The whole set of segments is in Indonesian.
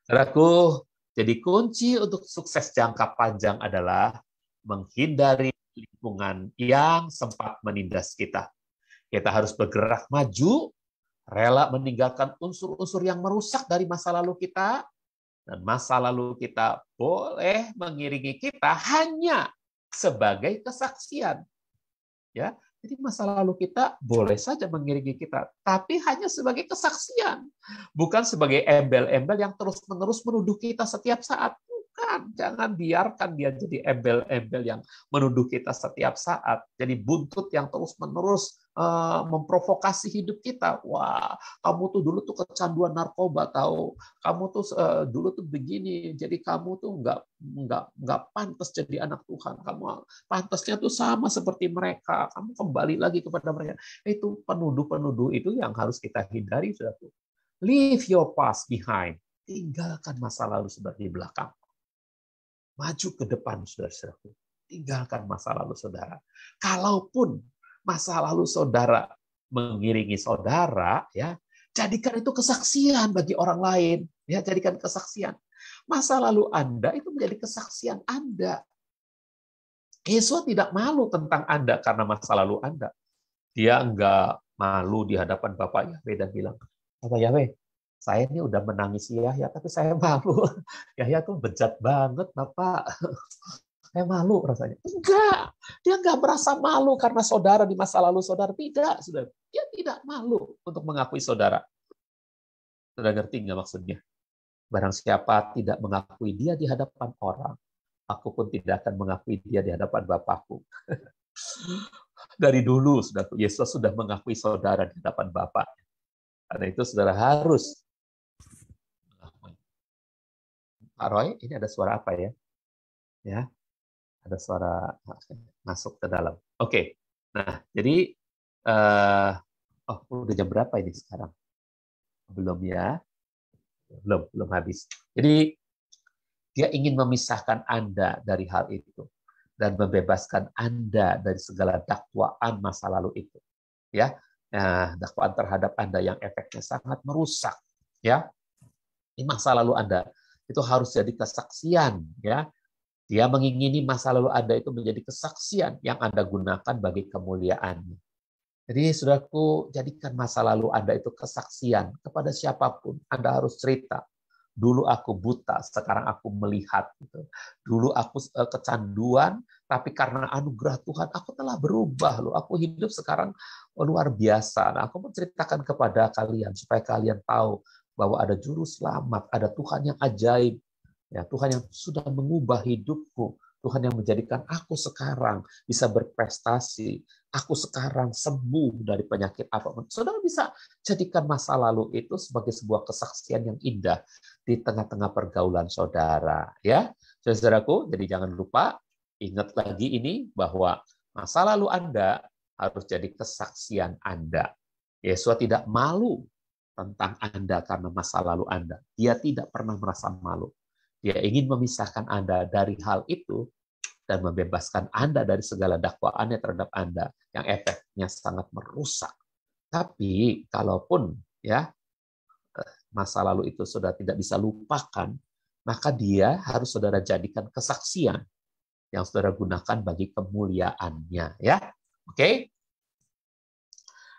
Saudaraku, jadi kunci untuk sukses jangka panjang adalah menghindari lingkungan yang sempat menindas kita. Kita harus bergerak maju, rela meninggalkan unsur-unsur yang merusak dari masa lalu kita, dan masa lalu kita boleh mengiringi kita hanya sebagai kesaksian. Ya, jadi masa lalu kita boleh saja mengiringi kita, tapi hanya sebagai kesaksian, bukan sebagai embel-embel yang terus-menerus menuduh kita setiap saat. Bukan, jangan biarkan dia jadi embel-embel yang menuduh kita setiap saat. Jadi buntut yang terus-menerus memprovokasi hidup kita. Wah, kamu tuh dulu tuh kecanduan narkoba, tahu? Kamu tuh dulu tuh begini, jadi kamu tuh nggak pantas jadi anak Tuhan. Kamu pantasnya tuh sama seperti mereka. Kamu kembali lagi kepada mereka. Itu penuduh-penuduh itu yang harus kita hindari, saudaraku. Leave your past behind. Tinggalkan masa lalu sudah di belakang. Maju ke depan, saudara-saudaraku. Tinggalkan masa lalu saudara. Kalaupun masa lalu saudara mengiringi saudara, ya, jadikan itu kesaksian bagi orang lain. Ya, jadikan kesaksian. Masa lalu Anda itu menjadi kesaksian Anda. Yesus tidak malu tentang Anda karena masa lalu Anda. Dia enggak malu di hadapan Bapak Yahweh dan bilang, Bapak Yahweh, saya ini udah menangis Yahya, tapi saya malu. Yahya tuh bejat banget, Bapak. Saya malu rasanya. Enggak. Dia enggak merasa malu karena saudara di masa lalu saudara. Tidak, saudara. Dia tidak malu untuk mengakui saudara. Saudara ngerti enggak maksudnya? Barang siapa tidak mengakui dia di hadapan orang, aku pun tidak akan mengakui dia di hadapan Bapakku. Dari dulu, saudara, Yesus sudah mengakui saudara di hadapan Bapa. Karena itu saudara harus. Pak Roy, ini ada suara apa ya? Ya, ada suara masuk ke dalam. Oke. Nah, jadi udah jam berapa ini sekarang? Belum ya? Belum habis. Jadi dia ingin memisahkan Anda dari hal itu dan membebaskan Anda dari segala dakwaan masa lalu itu. Ya, nah, dakwaan terhadap Anda yang efeknya sangat merusak. Ya, di masa lalu Anda itu harus jadi kesaksian. Ya, dia mengingini masa lalu Anda itu menjadi kesaksian yang Anda gunakan bagi kemuliaan-Nya. Jadi, saudaraku, jadikan masa lalu Anda itu kesaksian kepada siapapun. Anda harus cerita. Dulu aku buta, sekarang aku melihat. Gitu. Dulu aku kecanduan, tapi karena anugerah Tuhan, aku telah berubah. Loh. Aku hidup sekarang luar biasa. Nah, aku menceritakan kepada kalian, supaya kalian tahu bahwa ada juru selamat, ada Tuhan yang ajaib. Ya, Tuhan yang sudah mengubah hidupku. Tuhan yang menjadikan aku sekarang bisa berprestasi. Aku sekarang sembuh dari penyakit apapun. Saudara bisa jadikan masa lalu itu sebagai sebuah kesaksian yang indah di tengah-tengah pergaulan saudara. Ya, saudaraku, jadi jangan lupa ingat lagi ini bahwa masa lalu Anda harus jadi kesaksian Anda. Yesus tidak malu tentang Anda karena masa lalu Anda. Dia tidak pernah merasa malu. Dia ingin memisahkan Anda dari hal itu dan membebaskan Anda dari segala dakwaannya terhadap Anda yang efeknya sangat merusak. Tapi kalaupun ya masa lalu itu sudah tidak bisa lupakan, maka dia harus saudara jadikan kesaksian yang saudara gunakan bagi kemuliaannya. Ya, oke?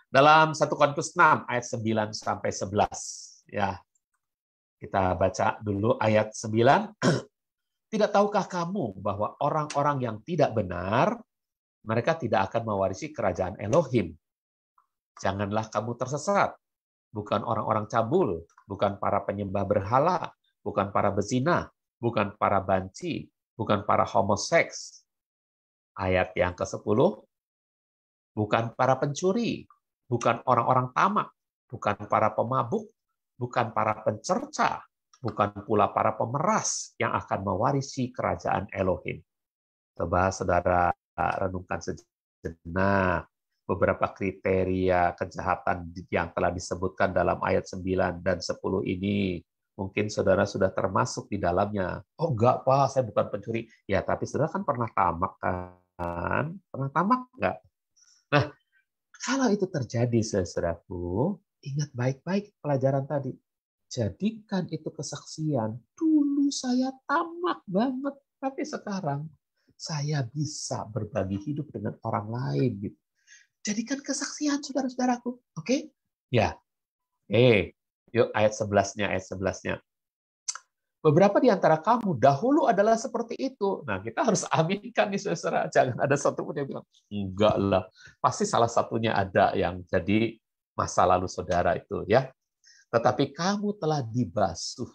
Dalam 1 Korintus 6 ayat 9 sampai 11, ya. Kita baca dulu ayat 9. Tidak tahukah kamu bahwa orang-orang yang tidak benar, mereka tidak akan mewarisi kerajaan Elohim? Janganlah kamu tersesat. Bukan orang-orang cabul, bukan para penyembah berhala, bukan para bezina, bukan para banci, bukan para homoseks. Ayat yang ke-10, bukan para pencuri, bukan orang-orang tamak, bukan para pemabuk, bukan para pencerca, bukan pula para pemeras yang akan mewarisi kerajaan Elohim. Coba saudara renungkan sejenak beberapa kriteria kejahatan yang telah disebutkan dalam ayat 9 dan 10 ini. Mungkin saudara sudah termasuk di dalamnya. Oh enggak Pak, saya bukan pencuri. Ya, tapi saudara kan pernah tamak kan? Pernah tamak enggak? Nah, kalau itu terjadi, saudaraku, ingat baik-baik pelajaran tadi. Jadikan itu kesaksian. Dulu saya tamak banget, tapi sekarang saya bisa berbagi hidup dengan orang lain. Gitu. Jadikan kesaksian, saudara-saudaraku. Oke? Ya. Yuk ayat 11-nya, ayat 11-nya. Beberapa di antara kamu dahulu adalah seperti itu. Nah, kita harus aminkan nih, saudara. Jangan ada satu pun yang bilang, enggak lah. Pasti salah satunya ada yang jadi masa lalu saudara itu, ya. Tetapi kamu telah dibasuh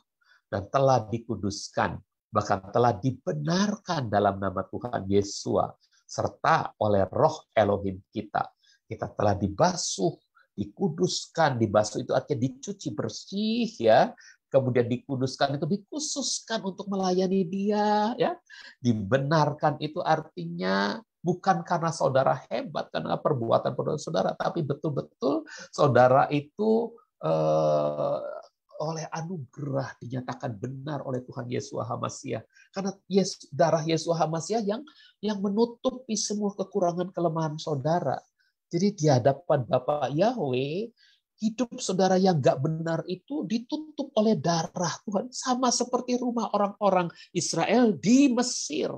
dan telah dikuduskan, bahkan telah dibenarkan dalam nama Tuhan Yesus, serta oleh roh Elohim kita. Kita telah dibasuh, dikuduskan. Dibasuh itu artinya dicuci bersih, ya. Kemudian dikuduskan itu dikhususkan untuk melayani Dia, ya. Dibenarkan itu artinya bukan karena saudara hebat, karena perbuatan saudara, tapi betul-betul saudara itu oleh anugerah dinyatakan benar oleh Tuhan Yesus HaMasiah. Karena darah Yesus HaMasiah yang menutupi semua kekurangan kelemahan saudara. Jadi di hadapan Bapa Yahweh, hidup saudara yang gak benar itu ditutup oleh darah Tuhan. Sama seperti rumah orang-orang Israel di Mesir.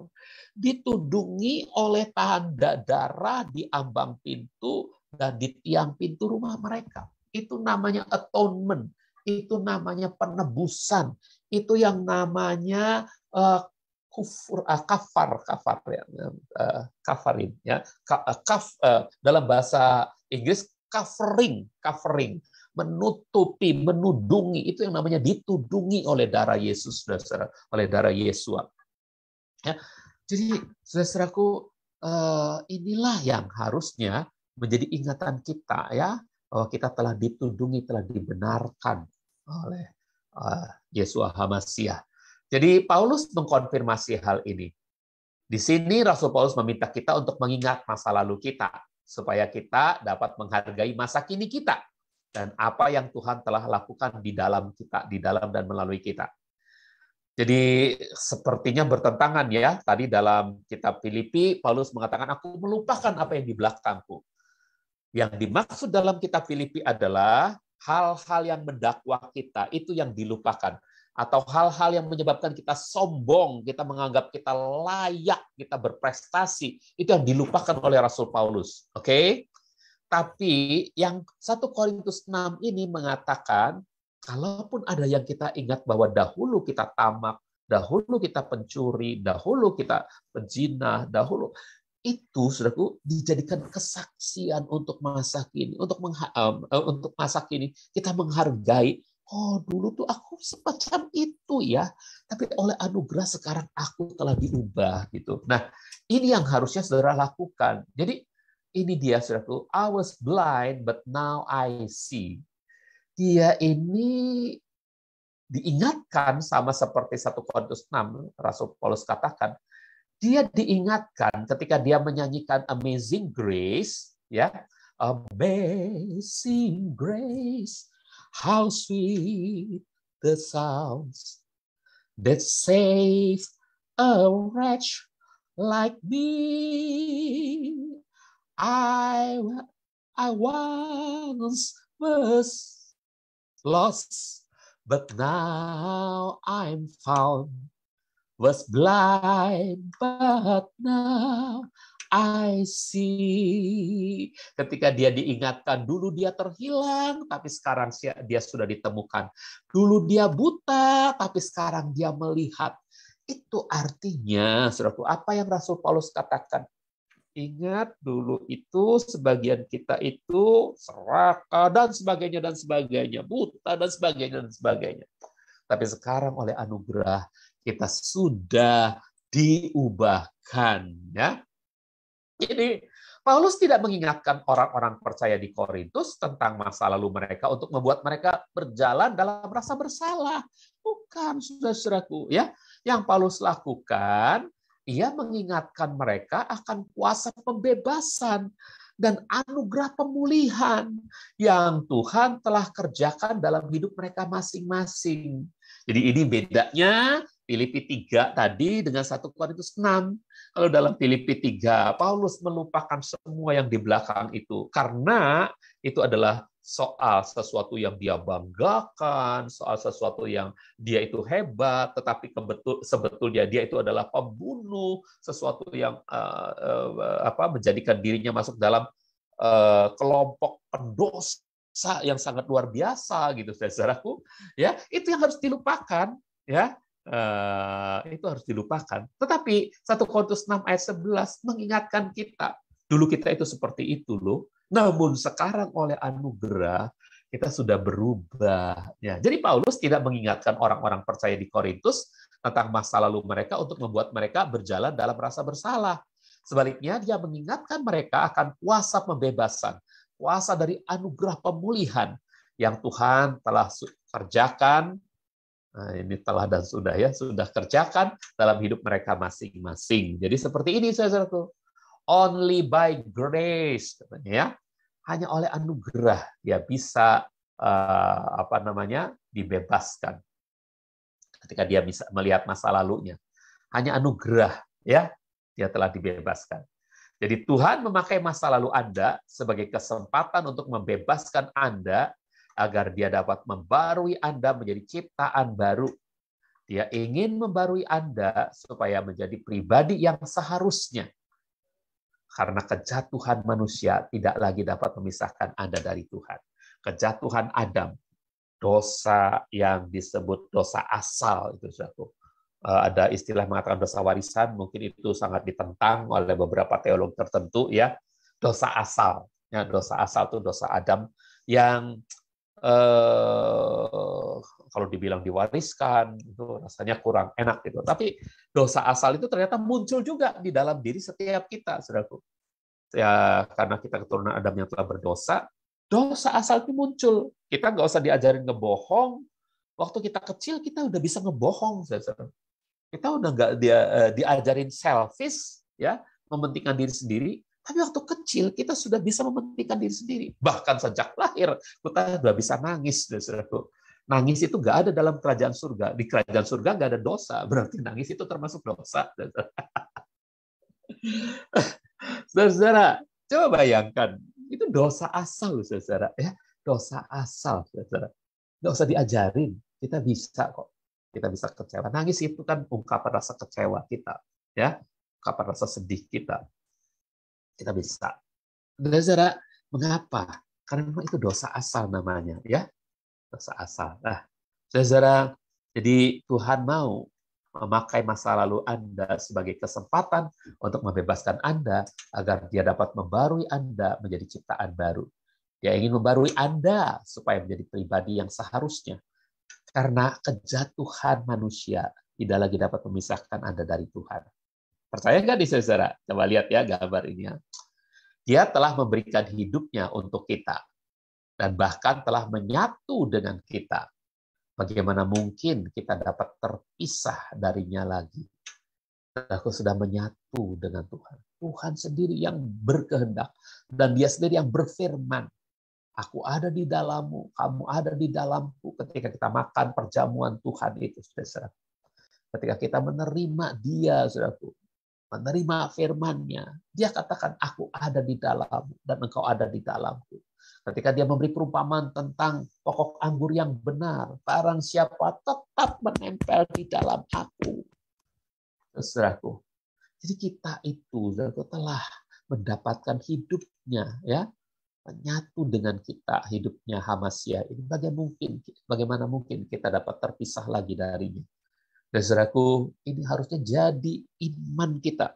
Ditudungi oleh tanda darah di ambang pintu dan di tiang pintu rumah mereka. Itu namanya atonement. Itu namanya penebusan. Itu yang namanya kafarin. Ya. Dalam bahasa Inggris, covering, menutupi, menudungi, itu yang namanya ditudungi oleh darah Yesus, saudara, oleh darah Yesus. Ya, jadi saudaraku, inilah yang harusnya menjadi ingatan kita, ya, bahwa kita telah ditudungi, telah dibenarkan oleh Yesus HaMasiah. Jadi Paulus mengkonfirmasi hal ini. Di sini Rasul Paulus meminta kita untuk mengingat masa lalu kita, supaya kita dapat menghargai masa kini kita dan apa yang Tuhan telah lakukan di dalam kita, di dalam dan melalui kita. Jadi sepertinya bertentangan, ya. Tadi dalam kitab Filipi, Paulus mengatakan, aku melupakan apa yang di belakangku. Yang dimaksud dalam kitab Filipi adalah hal-hal yang mendakwa kita, itu yang dilupakan. Atau hal-hal yang menyebabkan kita sombong, kita menganggap kita layak, kita berprestasi, itu yang dilupakan oleh Rasul Paulus. Oke? Tapi yang 1 Korintus 6 ini mengatakan, kalaupun ada yang kita ingat bahwa dahulu kita tamak, dahulu kita pencuri, dahulu kita pezina, dahulu itu, saudaraku, dijadikan kesaksian untuk masa kini, untuk masa kini kita menghargai. Oh, dulu tuh aku semacam itu, ya. Tapi oleh anugerah sekarang aku telah diubah, gitu. Nah, ini yang harusnya saudara lakukan. Jadi ini dia, saudaraku. I was blind, but now I see. Dia ini diingatkan sama seperti 1 Korintus 6, Rasul Paulus katakan, dia diingatkan ketika dia menyanyikan Amazing Grace, ya. Amazing Grace, how sweet the sounds that save a wretch like me. I once was lost, but now I'm found. Was blind, but now I see. Ketika dia diingatkan, dulu dia terhilang, tapi sekarang dia sudah ditemukan. Dulu dia buta, tapi sekarang dia melihat. Itu artinya, saudaraku, apa yang Rasul Paulus katakan. Ingat dulu itu sebagian kita itu serakah dan sebagainya, buta dan sebagainya. Tapi sekarang oleh anugerah kita sudah diubahkan, ya. Jadi Paulus tidak mengingatkan orang-orang percaya di Korintus tentang masa lalu mereka untuk membuat mereka berjalan dalam rasa bersalah. Bukan, saudara-saudaraku, ya. Yang Paulus lakukan, ia mengingatkan mereka akan kuasa pembebasan dan anugerah pemulihan yang Tuhan telah kerjakan dalam hidup mereka masing-masing. Jadi ini bedanya Filipi 3 tadi dengan 1 Korintus 6. Kalau dalam Filipi 3, Paulus melupakan semua yang di belakang itu. Karena itu adalah soal sesuatu yang dia banggakan, soal sesuatu yang dia itu hebat, tetapi sebetulnya dia itu adalah pembunuh, sesuatu yang menjadikan dirinya masuk dalam kelompok pendosa yang sangat luar biasa gitu, saudaraku. Ya, itu yang harus dilupakan, ya. Itu harus dilupakan. Tetapi 1 Korintus 6 ayat 11 mengingatkan kita, dulu kita itu seperti itu loh. Namun sekarang oleh anugerah kita sudah berubah. Ya, jadi Paulus tidak mengingatkan orang-orang percaya di Korintus tentang masa lalu mereka untuk membuat mereka berjalan dalam rasa bersalah. Sebaliknya dia mengingatkan mereka akan kuasa pembebasan, kuasa dari anugerah pemulihan yang Tuhan telah kerjakan. Nah, ini telah dan sudah kerjakan dalam hidup mereka masing-masing. Jadi seperti ini, saudaraku. Only by grace, katanya ya. Hanya oleh anugerah dia bisa dibebaskan ketika dia bisa melihat masa lalunya. Hanya anugerah ya, dia telah dibebaskan. Jadi Tuhan memakai masa lalu Anda sebagai kesempatan untuk membebaskan Anda agar dia dapat membarui Anda menjadi ciptaan baru. Dia ingin membarui Anda supaya menjadi pribadi yang seharusnya. Karena kejatuhan manusia tidak lagi dapat memisahkan Anda dari Tuhan. Kejatuhan Adam, dosa yang disebut dosa asal, itu suatu. Ada istilah mengatakan dosa warisan, mungkin itu sangat ditentang oleh beberapa teolog tertentu, ya. Dosa asal, ya, dosa asal itu dosa Adam yang kalau dibilang diwariskan itu rasanya kurang enak gitu. Tapi dosa asal itu ternyata muncul juga di dalam diri setiap kita, saudaraku. Ya, karena kita keturunan Adam yang telah berdosa, dosa asal itu muncul. Kita nggak usah diajarin ngebohong. Waktu kita kecil kita udah bisa ngebohong, saudara. Kita udah nggak diajarin selfish, ya, mementingkan diri sendiri. Tapi waktu kecil kita sudah bisa mementingkan diri sendiri. Bahkan sejak lahir kita sudah bisa nangis, saudaraku. Nangis itu nggak ada dalam kerajaan surga. Di kerajaan surga nggak ada dosa. Berarti nangis itu termasuk dosa. Saudara, coba bayangkan. Itu dosa asal, saudara. Ya, dosa asal, saudara. Nggak usah diajarin. Kita bisa kok. Kita bisa kecewa. Nangis itu kan ungkapan rasa kecewa kita. Ya, ungkapan rasa sedih kita. Kita bisa. Saudara, mengapa? Karena memang itu dosa asal namanya. Ya, dosa asal. Nah, saudara, jadi Tuhan mau memakai masa lalu Anda sebagai kesempatan untuk membebaskan Anda agar dia dapat membarui Anda menjadi ciptaan baru. Dia ingin membarui Anda supaya menjadi pribadi yang seharusnya. Karena kejatuhan manusia tidak lagi dapat memisahkan Anda dari Tuhan. Percaya nggak nih, saudara? Coba lihat ya gambar ini ya. Dia telah memberikan hidupnya untuk kita dan bahkan telah menyatu dengan kita. Bagaimana mungkin kita dapat terpisah darinya lagi? Aku sudah menyatu dengan Tuhan. Tuhan sendiri yang berkehendak. Dan dia sendiri yang berfirman. Aku ada di dalammu, kamu ada di dalamku. Ketika kita makan perjamuan Tuhan itu, saudara. Ketika kita menerima dia, saudaraku. Menerima firman-Nya. Dia katakan, aku ada di dalammu dan engkau ada di dalamku. Ketika dia memberi perumpamaan tentang pokok anggur yang benar, barang siapa tetap menempel di dalam aku. Saudaraku. Jadi kita itu, saudaraku, telah mendapatkan hidupnya, ya, menyatu dengan kita, hidupnya Hamasya ini. Bagaimana mungkin kita dapat terpisah lagi darinya? Dan saudaraku, ini harusnya jadi iman kita.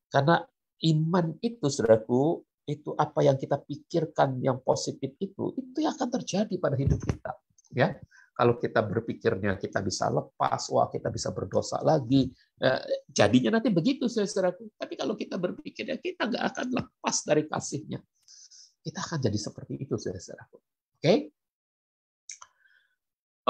Karena iman itu, saudaraku, itu apa yang kita pikirkan yang positif itu yang akan terjadi pada hidup kita. Ya, kalau kita berpikirnya kita bisa lepas, wah kita bisa berdosa lagi, jadinya nanti begitu, saudaraku. Tapi kalau kita berpikirnya kita nggak akan lepas dari kasih-Nya, kita akan jadi seperti itu, saudaraku.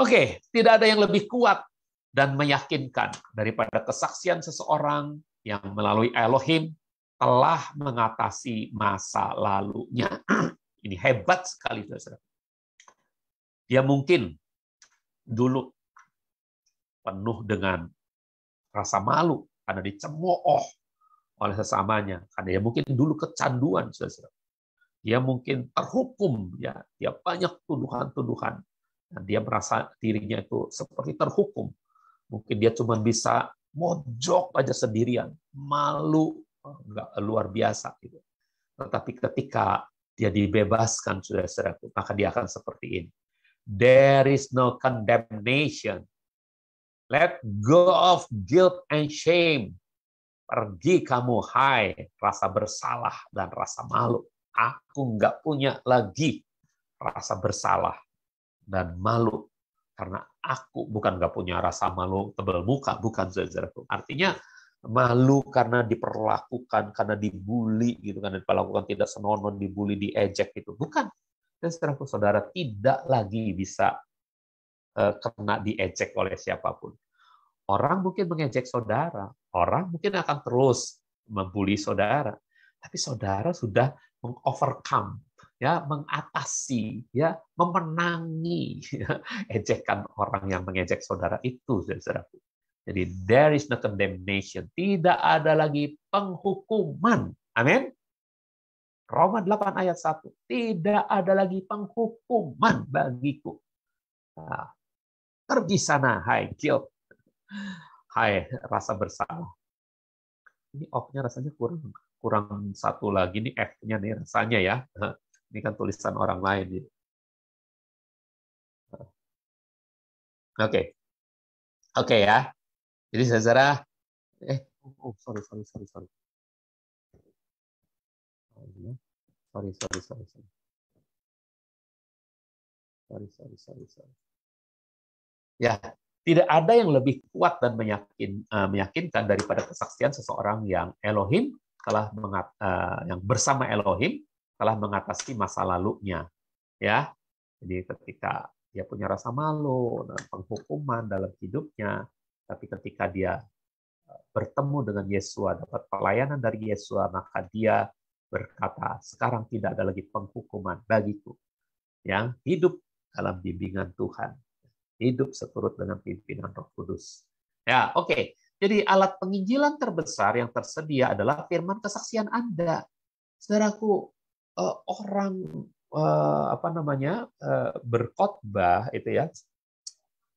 Oke, tidak ada yang lebih kuat dan meyakinkan daripada kesaksian seseorang yang melalui Elohim telah mengatasi masa lalunya. Ini hebat sekali, saudara. Dia mungkin dulu penuh dengan rasa malu karena dicemooh oleh sesamanya. Karena dia mungkin dulu kecanduan, saudara. Dia mungkin terhukum, ya, dia banyak tuduhan-tuduhan. Dan dia merasa dirinya itu seperti terhukum. Mungkin dia cuma bisa mojok aja sendirian, malu, nggak luar biasa gitu. Tetapi ketika dia dibebaskan, saudara-saudaraku, maka dia akan seperti ini. There is no condemnation. Let go of guilt and shame. Pergi kamu, hai rasa bersalah dan rasa malu. Aku nggak punya lagi rasa bersalah dan malu. Karena aku bukan nggak punya rasa malu tebal muka, bukan, saudaraku. Artinya malu karena diperlakukan, karena dibully, gitu kan, diperlakukan tidak senonoh, dibully, diejek, gitu. Bukan. Dan saudaraku, saudara tidak lagi bisa kena diejek oleh siapapun. Orang mungkin mengejek saudara, orang mungkin akan terus membuli saudara, tapi saudara sudah mengovercome, ya, mengatasi, ya, memenangi ya, ejekan orang yang mengejek saudara itu, saudaraku. Jadi there is no condemnation, tidak ada lagi penghukuman. Amin. Roma 8 ayat 1, tidak ada lagi penghukuman bagiku. Nah, pergi sana, hai guilt. Hai, rasa bersalah. Ini off-nya rasanya kurang satu lagi nih, F-nya nih rasanya ya. Ini kan tulisan orang lain. Oke. Oke ya. Jadi saudara, sorry. Sorry. Ya, tidak ada yang lebih kuat dan meyakinkan daripada kesaksian seseorang yang Elohim yang bersama Elohim telah mengatasi masa lalunya. Ya, jadi ketika dia punya rasa malu dan penghukuman dalam hidupnya, tapi ketika dia bertemu dengan Yesua, dapat pelayanan dari Yesua, maka dia berkata, sekarang tidak ada lagi penghukuman bagiku yang hidup dalam bimbingan Tuhan, hidup seturut dengan pimpinan Roh Kudus. Ya, oke. Jadi alat penginjilan terbesar yang tersedia adalah firman kesaksian Anda. Saudaraku, orang berkhotbah itu ya,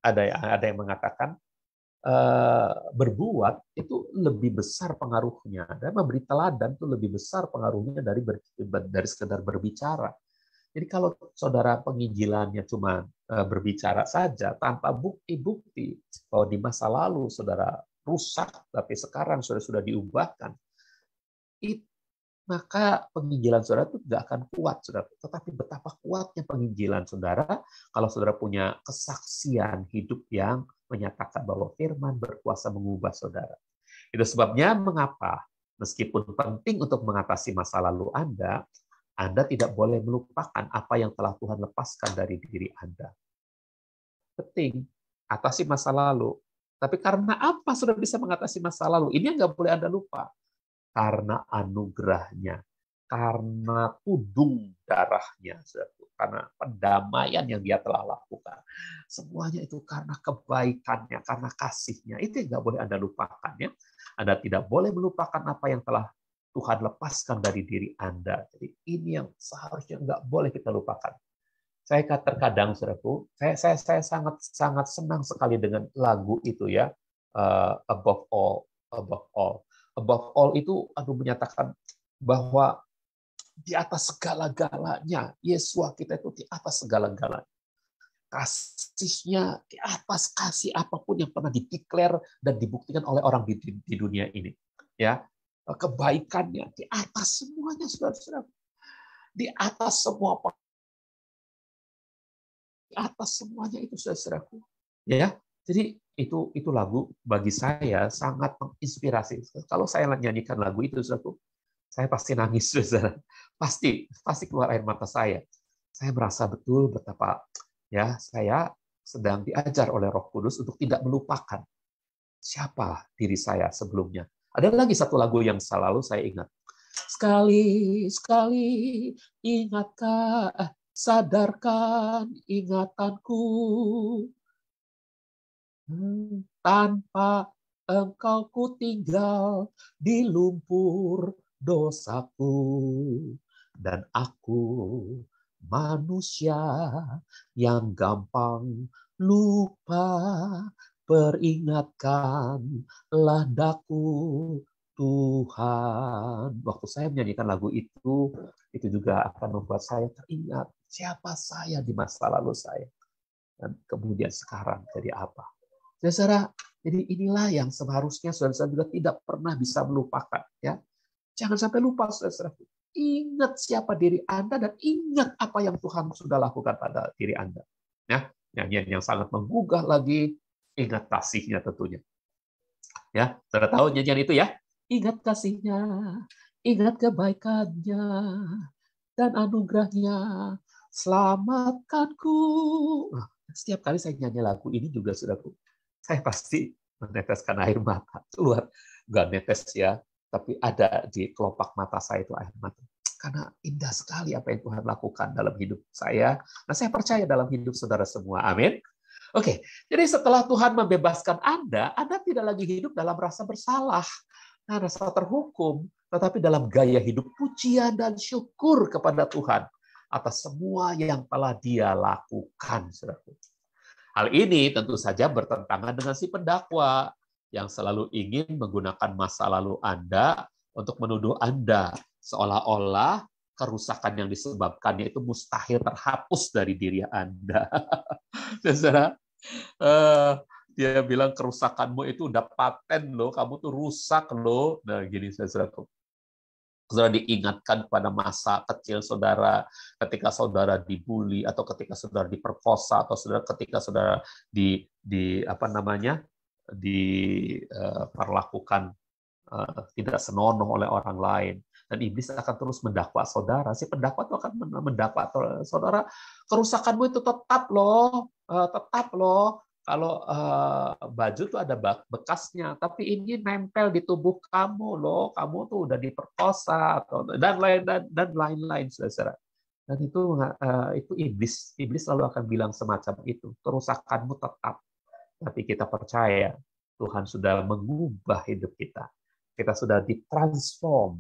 ada yang mengatakan berbuat itu lebih besar pengaruhnya, dan memberi teladan itu lebih besar pengaruhnya dari sekedar berbicara. Jadi kalau saudara penginjilannya cuma berbicara saja tanpa bukti-bukti bahwa di masa lalu saudara rusak tapi sekarang sudah diubahkan, maka penginjilan saudara itu tidak akan kuat, saudara. Tetapi betapa kuatnya penginjilan saudara kalau saudara punya kesaksian hidup yang menyatakan bahwa firman berkuasa mengubah saudara. Itu sebabnya mengapa meskipun penting untuk mengatasi masa lalu Anda tidak boleh melupakan apa yang telah Tuhan lepaskan dari diri Anda. Penting, atasi masa lalu. Tapi karena apa sudah bisa mengatasi masa lalu? Ini yang nggak boleh Anda lupa. Karena anugerahnya, karena tudung darahnya, karena pendamaian yang dia telah lakukan. Semuanya itu karena kebaikannya, karena kasihnya. Itu yang nggak boleh Anda lupakan. Ya. Anda tidak boleh melupakan apa yang telah Tuhan lepaskan dari diri Anda. Jadi ini yang seharusnya nggak boleh kita lupakan. Saya terkadang, saudaraku, saya sangat senang sekali dengan lagu itu ya, Above All itu menyatakan bahwa di atas segala-galanya, Yesus kita itu di atas segala-galanya. Kasihnya di atas kasih apapun yang pernah dideklar dan dibuktikan oleh orang di dunia ini. Ya, kebaikannya di atas semuanya, saudara-saudara. Di atas semua, di atas semuanya itu, saudara-saudaraku. Ya, jadi itu lagu bagi saya sangat menginspirasi. Kalau saya nyanyikan lagu itu, saudaraku, saya pasti nangis, saudara. Pasti keluar air mata saya. Saya merasa betul betapa ya saya sedang diajar oleh Roh Kudus untuk tidak melupakan siapa diri saya sebelumnya. Ada lagi satu lagu yang selalu saya ingat. Sekali-sekali ingatkah, sadarkan ingatanku. Tanpa Engkau ku tinggal di lumpur dosaku. Dan aku manusia yang gampang lupa, peringatkanlah daku Tuhan. Waktu saya menyanyikan lagu itu juga akan membuat saya teringat siapa saya di masa lalu saya. Dan kemudian sekarang jadi apa. Saudara, jadi inilah yang seharusnya saudara juga tidak pernah bisa melupakan. Ya, jangan sampai lupa, saudara. Ingat siapa diri Anda dan ingat apa yang Tuhan sudah lakukan pada diri Anda. Ya, nyanyian yang sangat menggugah lagi, ingat kasihnya tentunya. Ya, saudara tahu nyanyian itu ya? Ingat kasihnya, ingat kebaikannya, dan anugerahnya, selamatkanku. Nah, setiap kali saya nyanyi lagu ini juga, saudaraku, saya pasti meneteskan air mata. Keluar, nggak netes ya, tapi ada di kelopak mata saya itu air mata. Karena indah sekali apa yang Tuhan lakukan dalam hidup saya. Nah, saya percaya dalam hidup saudara semua. Amin. Oke, jadi setelah Tuhan membebaskan Anda tidak lagi hidup dalam rasa bersalah, rasa terhukum, tetapi dalam gaya hidup pujian dan syukur kepada Tuhan atas semua yang telah Dia lakukan. Saudaraku. Hal ini tentu saja bertentangan dengan si pendakwa yang selalu ingin menggunakan masa lalu Anda untuk menuduh Anda seolah-olah kerusakan yang disebabkannya itu mustahil terhapus dari diri Anda. Saudara, dia bilang kerusakanmu itu udah paten loh, kamu tuh rusak loh. Nah, gini saudara, saudara diingatkan pada masa kecil saudara, ketika saudara dibully atau ketika saudara diperkosa atau ketika saudara diperlakukan tidak senonoh oleh orang lain, dan iblis akan terus mendakwa saudara. Si pendakwa itu akan mendakwa saudara, kerusakanmu itu tetap loh. Kalau baju tuh ada bekasnya, tapi ini nempel di tubuh kamu loh. Kamu tuh udah diperkosa dan lain-lain, saudara. Dan itu iblis selalu akan bilang semacam itu. Kerusakanmu tetap, tapi kita percaya Tuhan sudah mengubah hidup kita. Kita sudah ditransform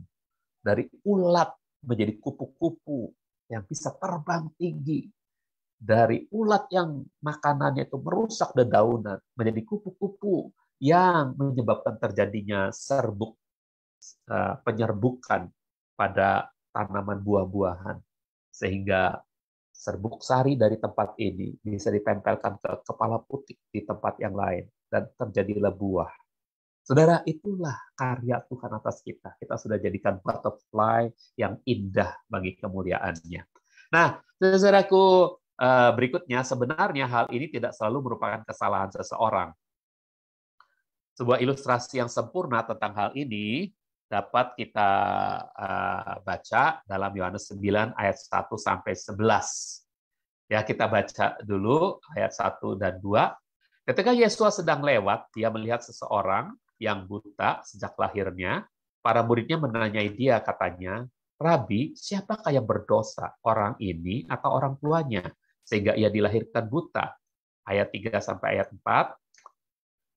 dari ulat menjadi kupu-kupu yang bisa terbang tinggi. Dari ulat yang makanannya itu merusak dedaunan menjadi kupu-kupu yang menyebabkan terjadinya penyerbukan pada tanaman buah-buahan. Sehingga serbuk sari dari tempat ini bisa ditempelkan ke kepala putih di tempat yang lain dan terjadilah buah. Saudara, itulah karya Tuhan atas kita. Kita sudah jadikan butterfly yang indah bagi kemuliaannya. Nah, saudaraku, berikutnya sebenarnya hal ini tidak selalu merupakan kesalahan seseorang. Sebuah ilustrasi yang sempurna tentang hal ini dapat kita baca dalam Yohanes 9 ayat 1 sampai 11. Ya, kita baca dulu ayat 1 dan 2. Ketika Yesus sedang lewat, dia melihat seseorang yang buta sejak lahirnya. Para muridnya menanyai dia, katanya, "Rabi, siapakah yang berdosa, orang ini atau orang tuanya, sehingga ia dilahirkan buta?" Ayat 3 sampai ayat 4.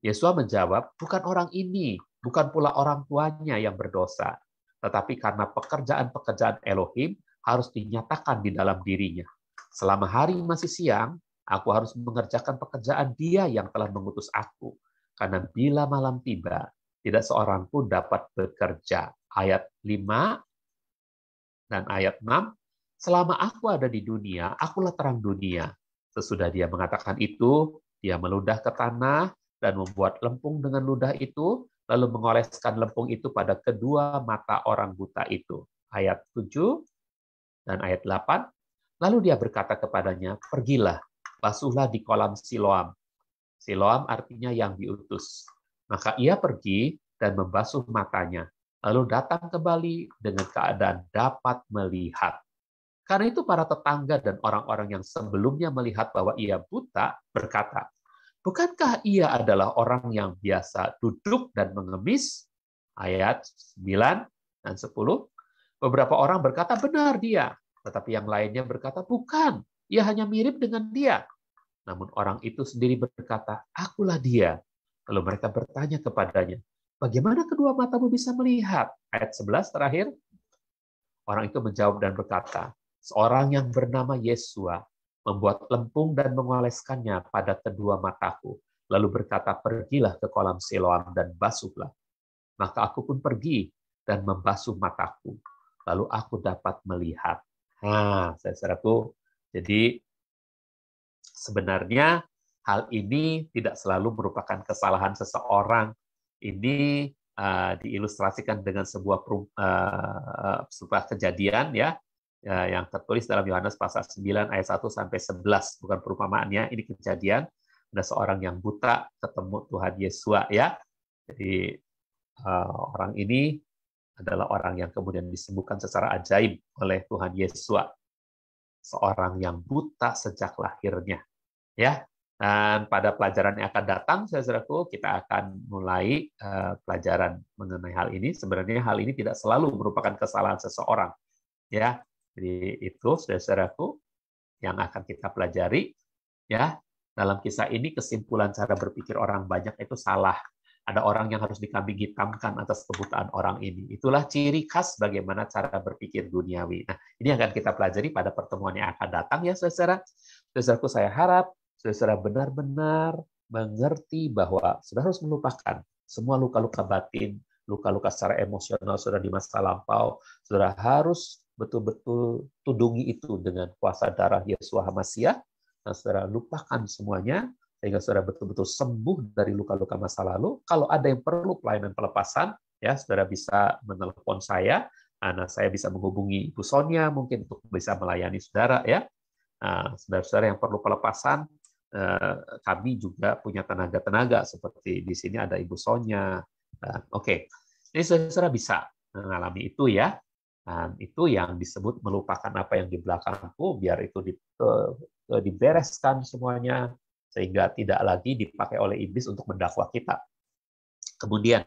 Yesus menjawab, "Bukan orang ini, bukan pula orang tuanya yang berdosa, tetapi karena pekerjaan-pekerjaan Elohim harus dinyatakan di dalam dirinya. Selama hari masih siang, aku harus mengerjakan pekerjaan Dia yang telah mengutus aku. Karena bila malam tiba, tidak seorang pun dapat bekerja." Ayat 5 dan ayat 6. "Selama aku ada di dunia, akulah terang dunia." Sesudah dia mengatakan itu, dia meludah ke tanah dan membuat lempung dengan ludah itu, lalu mengoleskan lempung itu pada kedua mata orang buta itu. Ayat 7 dan ayat 8. Lalu dia berkata kepadanya, "Pergilah, basuhlah di kolam Siloam." Siloam artinya yang diutus. Maka ia pergi dan membasuh matanya, lalu datang kembali dengan keadaan dapat melihat. Karena itu para tetangga dan orang-orang yang sebelumnya melihat bahwa ia buta berkata, "Bukankah ia adalah orang yang biasa duduk dan mengemis?" Ayat 9 dan 10. Beberapa orang berkata, "Benar dia." Tetapi yang lainnya berkata, "Bukan, ia hanya mirip dengan dia." Namun orang itu sendiri berkata, "Akulah dia." Lalu mereka bertanya kepadanya, "Bagaimana kedua matamu bisa melihat?" Ayat 11 terakhir. Orang itu menjawab dan berkata, seorang yang bernama Yesua membuat lempung dan mengoleskannya pada kedua mataku, lalu berkata, pergilah ke kolam Siloam dan basuhlah. Maka aku pun pergi dan membasuh mataku, lalu aku dapat melihat. Nah, saudaraku, jadi sebenarnya hal ini tidak selalu merupakan kesalahan seseorang. Ini diilustrasikan dengan sebuah kejadian ya yang tertulis dalam Yohanes pasal 9 ayat 1 sampai 11, bukan perumpamaannya, ini kejadian. Ada seorang yang buta ketemu Tuhan Yesus ya. Jadi orang ini adalah orang yang kemudian disembuhkan secara ajaib oleh Tuhan Yesus. Seorang yang buta sejak lahirnya. Ya, dan pada pelajaran yang akan datang, saudaraku, kita akan mulai pelajaran mengenai hal ini. Sebenarnya hal ini tidak selalu merupakan kesalahan seseorang, ya. Jadi itu, saudaraku, yang akan kita pelajari, ya. Dalam kisah ini kesimpulan cara berpikir orang banyak itu salah. Ada orang yang harus dikambing hitamkan atas kebutaan orang ini. Itulah ciri khas bagaimana cara berpikir duniawi. Nah, ini akan kita pelajari pada pertemuan yang akan datang, ya, saudara. Saudaraku, saya harap saudara benar-benar mengerti bahwa saudara harus melupakan semua luka-luka batin, luka-luka secara emosional saudara di masa lampau. Saudara harus betul-betul tudungi itu dengan kuasa darah Yesua HaMasiah. Dan saudara lupakan semuanya, sehingga saudara betul-betul sembuh dari luka-luka masa lalu. Kalau ada yang perlu pelayanan pelepasan, ya saudara bisa menelepon saya. Nah, saya bisa menghubungi Ibu Sonia mungkin untuk bisa melayani saudara, ya. Nah, saudara-saudara yang perlu pelepasan, kami juga punya tenaga-tenaga seperti di sini ada Ibu Sonia. Oke, ini saudara bisa mengalami itu ya. Dan itu yang disebut melupakan apa yang di belakangku, biar itu dibereskan semuanya sehingga tidak lagi dipakai oleh iblis untuk mendakwa kita. Kemudian,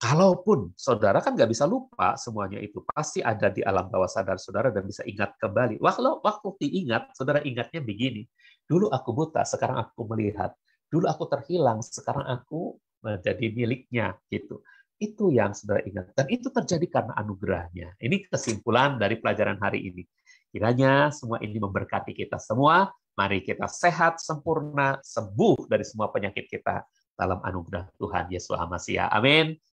kalaupun saudara kan nggak bisa lupa semuanya itu, pasti ada di alam bawah sadar saudara dan bisa ingat kembali. Waktu diingat, saudara ingatnya begini. Dulu aku buta, sekarang aku melihat. Dulu aku terhilang, sekarang aku menjadi miliknya. Gitu. Itu yang saudara ingat. Dan itu terjadi karena anugerahnya. Ini kesimpulan dari pelajaran hari ini. Kiranya semua ini memberkati kita semua. Mari kita sehat, sempurna, sembuh dari semua penyakit kita dalam anugerah Tuhan Yesus HaMasiah. Amin.